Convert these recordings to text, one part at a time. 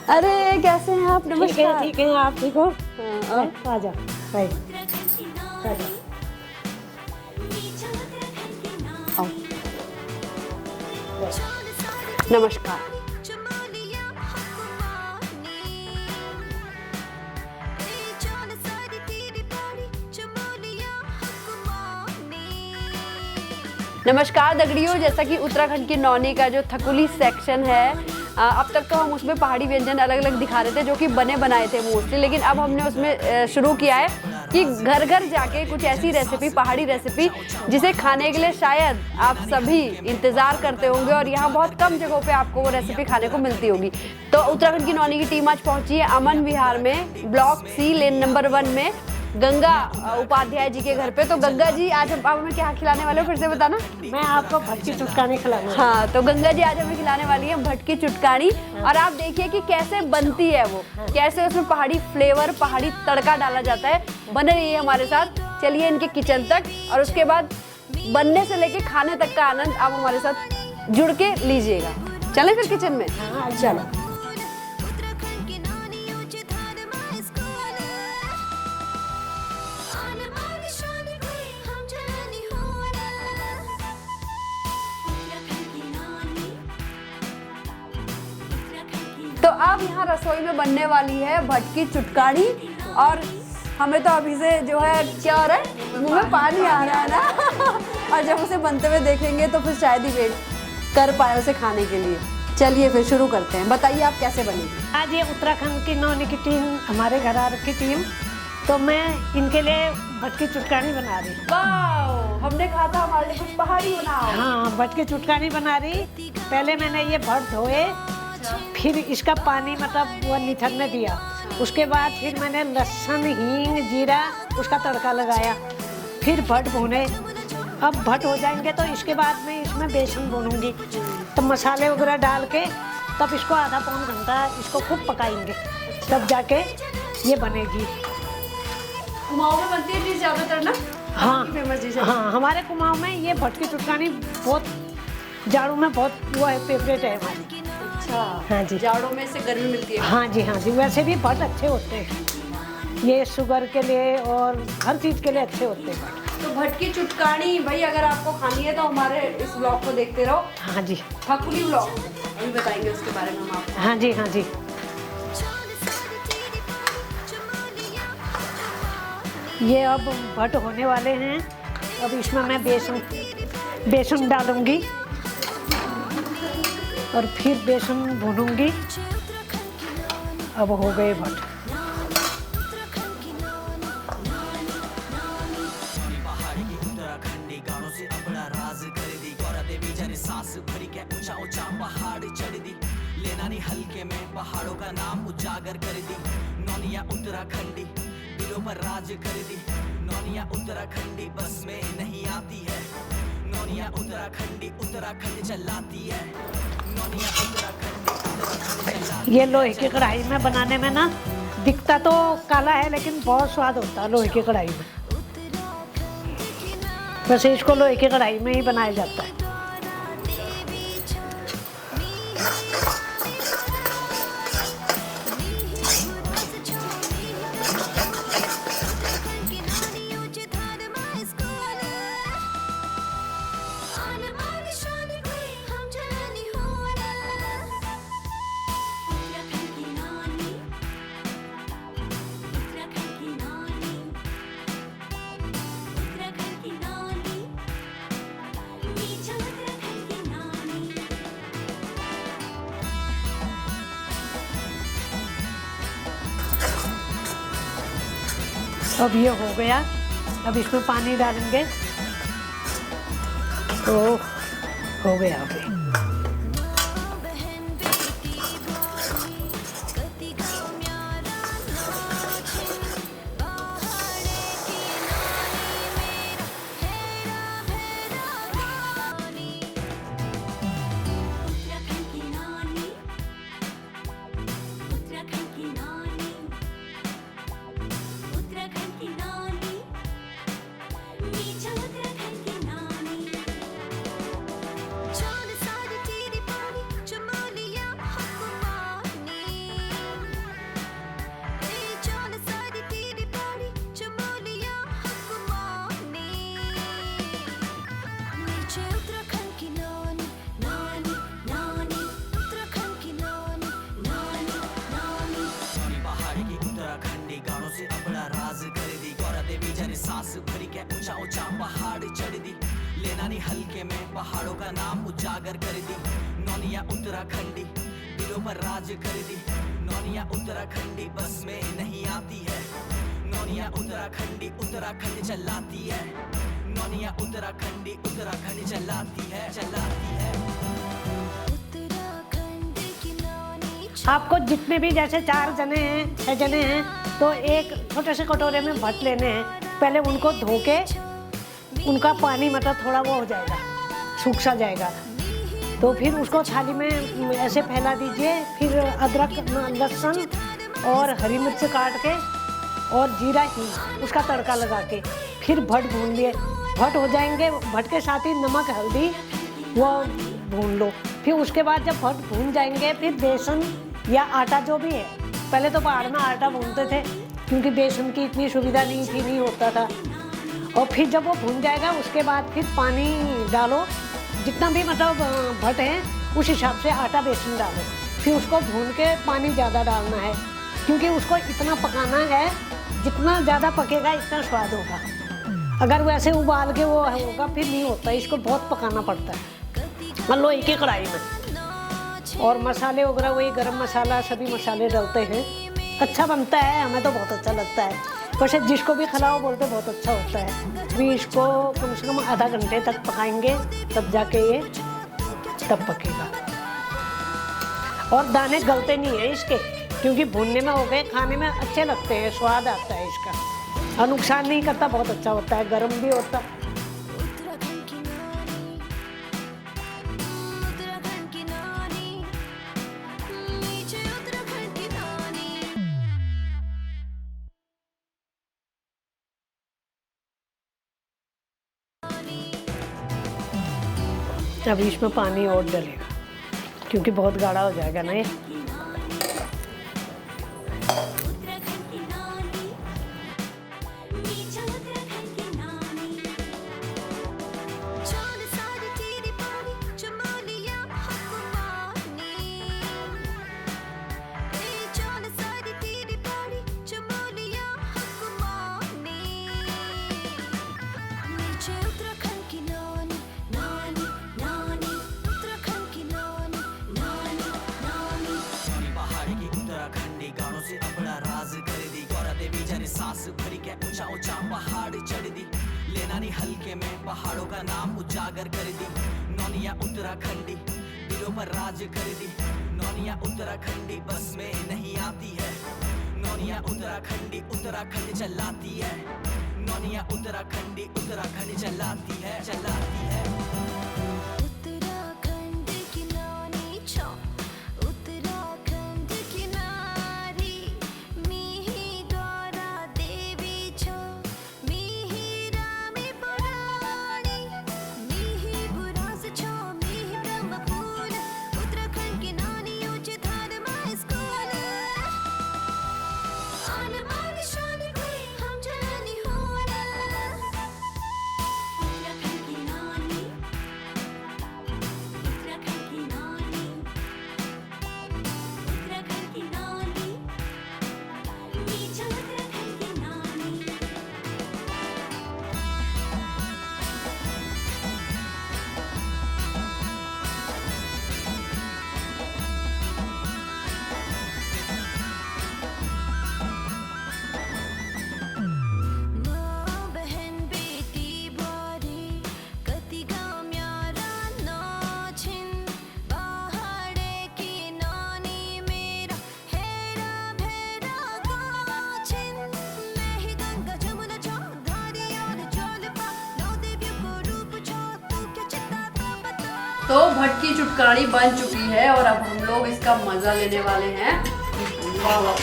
अरे कैसे हैं आप? नमस्कार। ठीक है, आप ठीक हो? हाँ, आ जाओ भाई, आ जाओ। आओ। नमस्कार। नमस्कार दगड़ियों, जैसा कि उत्तराखंड की नौनी का जो थकुली सेक्शन है, अब तक तो हम उसमें पहाड़ी व्यंजन अलग अलग दिखा रहे थे जो कि बने बनाए थे मोस्टली, लेकिन अब हमने उसमें शुरू किया है कि घर घर जाके कुछ ऐसी रेसिपी, पहाड़ी रेसिपी जिसे खाने के लिए शायद आप सभी इंतज़ार करते होंगे और यहाँ बहुत कम जगहों पे आपको वो रेसिपी खाने को मिलती होगी। तो उत्तराखंड की नौनी की टीम आज पहुंची है अमन विहार में, ब्लॉक सी, लेन नंबर 1 में, गंगा उपाध्याय जी के घर पे। तो गंगा जी, आज आप हमें क्या खिलाने वाले हो, फिर से बताना। मैं आपको भटकी चुटकानी खिलाऊंगा। हाँ, तो गंगा जी आज हमें खिलाने वाली है भटकी चुटकानी। और आप देखिए कि कैसे बनती है वो, कैसे उसमें पहाड़ी फ्लेवर, पहाड़ी तड़का डाला जाता है। बने रहिए हमारे साथ, चलिए इनके किचन तक, और उसके बाद बनने से लेके खाने तक का आनंद आप हमारे साथ जुड़ के लीजिएगा। चलें फिर किचन में। हाँ, चलो। तो अब यहाँ रसोई में बनने वाली है भटकी चुटकानी, और हमें तो अभी से जो है क्या हो रहा है, मुंह में पानी आ रहा है ना। और जब उसे बनते हुए देखेंगे तो फिर शायद ही वेट कर पाए उसे खाने के लिए। चलिए फिर शुरू करते हैं, बताइए आप कैसे बनेगी। आज ये उत्तराखंड की नौनी की टीम हमारे घर आ रखी टीम, तो मैं इनके लिए भटकी चुटकानी बना रही। वाह, हमने कहा था हमारे लिए कुछ पहाड़ी बनाओ। हाँ, भटकी चुटकानी बना रही। पहले मैंने ये भट धोए, फिर इसका पानी मतलब वो निथरने दिया। उसके बाद फिर मैंने लहसुन, हींग, जीरा उसका तड़का लगाया, फिर भट भूने। अब भट हो जाएंगे तो इसके बाद मैं इसमें बेसन भूनूंगी, तो मसाले वगैरह डाल के तब इसको आधा पौन घंटा इसको खूब पकाएंगे, तब जाके ये बनेगी। कुमाऊं में बनती है डिश ज़्यादातर ना? हाँ, फेमस डिश है। हाँ, हमारे कुमाऊं में ये भटकी चुटकानी बहुत जाड़ों में बहुत वो है, फेवरेट है हमारी। अच्छा, हाँ जी। जाड़ों में से गर्मी मिलती है। हाँ जी, हाँ जी। वैसे भी भट अच्छे होते हैं, ये शुगर के लिए और हर चीज़ के लिए अच्छे होते हैं भट। तो भटकी चुटकानी भाई अगर आपको खानी है तो हमारे इस ब्लॉग को देखते रहो। हाँ जी, थकुली ब्लॉग, अभी बताएंगे उसके बारे में हम आपको। हाँ जी, हाँ जी। ये अब भट होने वाले हैं। अब इसमें मैं बेसन डालूंगी और फिर बेसन भूनूंगी। अब हो गए भट। हल्के में पहाड़ों का नाम उजागर कर दी, नौनिया उत्तराखंडी दिलों पर राज कर दी। नौनिया उत्तराखंडी बस में नहीं आती है, नौनिया उत्तराखंडी उत्तराखंड चलाती है। नौनिया उत्तराखंडी ये लोहे की कढ़ाई में बनाने में ना दिखता तो काला है, लेकिन बहुत स्वाद होता है लोहे की कढ़ाई में। वैसे इसको लोहे की कढ़ाई में ही बनाया जाता है। अब ये हो गया। अब इसमें पानी डालेंगे तो हो गया। अभी नानी हल्के में पहाड़ों का नाम उजागर कर दी नौनिया उत्तराखंडी दिलों पर राज कर दी नौनिया उत्तराखंडी बस में नहीं आती है नौनिया उत्तराखंडी उत्तराखंड चलाती है नौनिया उत्तराखंडी उत्तराखंड चलाती है आपको जितने भी जैसे 4 जने हैं 6 जने हैं तो एक छोटे से कटोरे में भट लेने हैं। पहले उनको धो के उनका पानी मतलब थोड़ा वो हो जाएगा, सूख सा जाएगा, तो फिर उसको थाली में ऐसे फैला दीजिए। फिर अदरक लहसुन और हरी मिर्च काट के और जीरा ही उसका तड़का लगा के फिर भट भून लिए। भट हो जाएंगे, भट के साथ ही नमक हल्दी वो भून लो। फिर उसके बाद जब भट भून जाएंगे फिर बेसन या आटा जो भी है, पहले तो पहाड़ में आटा भूनते थे क्योंकि बेसन की इतनी सुविधा नहीं थी, नहीं होता था। और फिर जब वो भून जाएगा उसके बाद फिर पानी डालो, जितना भी मतलब भट है उस हिसाब से आटा बेसन डालो। फिर उसको भून के पानी ज़्यादा डालना है क्योंकि उसको इतना पकाना है, जितना ज़्यादा पकेगा इतना स्वाद होगा। अगर वैसे उबाल के वो होगा फिर नहीं होता, इसको बहुत पकाना पड़ता है। मान लो एक ही कढ़ाई में, और मसाले वगैरह वही गरम मसाला सभी मसाले डालते हैं, अच्छा बनता है। हमें तो बहुत अच्छा लगता है, वैसे जिसको भी खिलाओ बोलते बहुत अच्छा होता है। फिर इसको कम से कम आधा घंटे तक पकाएंगे तब जाके ये तब पकेगा। और दाने गलते नहीं है इसके क्योंकि भूनने में हो गए, खाने में अच्छे लगते हैं, स्वाद आता है इसका और नुकसान नहीं करता, बहुत अच्छा होता है, गर्म भी होता है। अब इसमें पानी और डलेगा क्योंकि बहुत गाढ़ा हो जाएगा ना ये। सांस भरी के ऊंचा ऊंचा पहाड़ चढ़ दी लेना नहीं हल्के में पहाड़ों का नाम उजागर कर दी नौनिया उत्तराखंडी दिलों पर राज कर दी नौनिया उत्तराखंडी बस में नहीं आती है नौनिया उत्तराखंडी उत्तराखंड चलाती है नौनिया उत्तराखंडी उत्तराखंड चलाती है तो भट की चुटकानी बन चुकी है और अब हम लोग इसका मजा लेने वाले हैं। वाह वाह,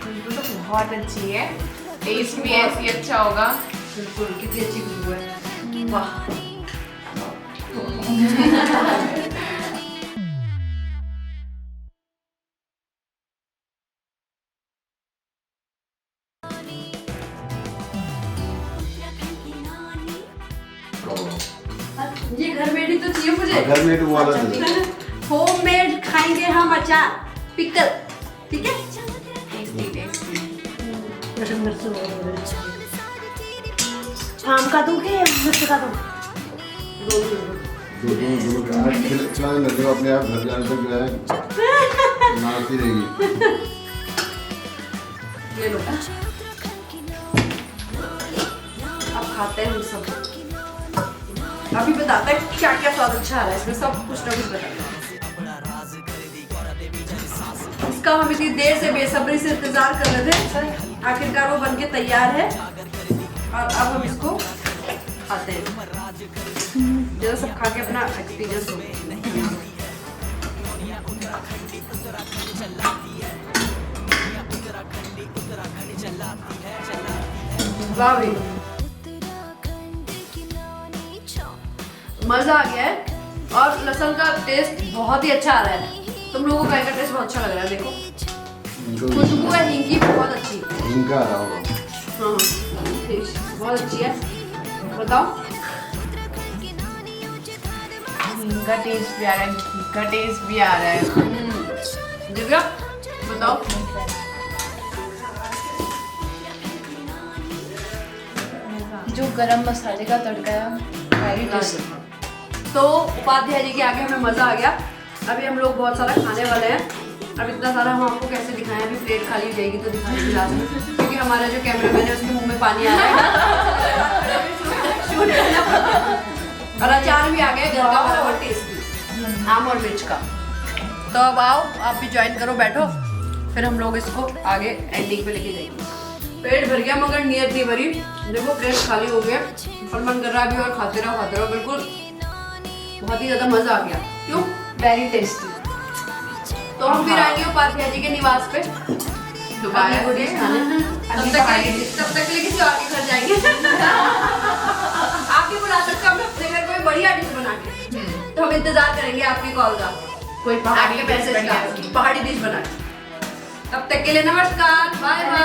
खुशबू तो बहुत अच्छी है, टेस्ट भी ऐसी अच्छा होगा। बिल्कुल, कितनी अच्छी खुशबू है, वाह। ये घर मेड ही तो चाहिए मुझे। घर मेड वाला होममेड खाएंगे हम अचार पिकल, ठीक है। Tasty tasty. आम का दूँ कि मिर्च का दूँ? आज खिला न दो, अपने आप घर जाने तक जो है मारती रहेगी। ये लो, अब खाते हैं हम सब। अभी बताते हैं क्या क्या स्वाद अच्छा आ रहा है इसमें, सब कुछ ना कुछ बताते हैं। इसका हम इतनी देर से बेसब्री से इंतजार कर रहे थे, आखिरकार वो बनके तैयार है और अब हम इसको खाते हैं। जरा सब खा के अपना एक्सपीरियंस हो। वाह भाई, मजा आ गया है और लहसुन का टेस्ट बहुत ही अच्छा आ रहा है। तुम लोगों को का टेस्ट बहुत अच्छा लग रहा है। देखो खुशबू है हींग की बहुत अच्छी। हींग का आ रहा होगा। हाँ टेस्ट बहुत अच्छी है। बताओ, इनका टेस्ट भी आ रहा है, घी का टेस्ट भी आ रहा है। दिव्या बताओ। जो गरम मसाले का तड़का है वेरी टेस्टी। तो उपाध्याय जी के आगे हमें मजा आ गया। अभी हम लोग बहुत सारा खाने वाले हैं। अब इतना सारा हम आपको कैसे दिखाएं, अभी प्लेट खाली हो जाएगी तो दिखाने की लाजमी, क्योंकि हमारा जो कैमरामैन है उसके मुंह में पानी आ रहा है। शूट करना पड़ता। और अचार भी आ गया घर का बराबर टेस्टी, आम और मिर्च का। तो अब आओ आप भी ज्वाइन करो, बैठो, फिर हम लोग इसको आगे एंडिंग पे लेके जाएंगे। पेट भर गया मगर नीयत नहीं भरी। देखो प्लेट खाली हो गया और मन कर रहा भी और खाते रहो बिल्कुल। बहुत ही ज्यादा मजा आ गया। क्यों? Very tasty. तो हम फिर आएंगे उपाध्याय जी के निवास पे दोबारा अपनी डिश खाने। तब तक के लिए किसी और के घर जाएंगे। आप भी बुला सकते हो अपने घर कोई बढ़िया डिश बना के, तो हम इंतजार करेंगे आपकी कॉल का, कोई पहाड़ी आपके मैसेज का, पहाड़ी डिश बना के। तब तक के लिए नमस्कार, बाय बाय।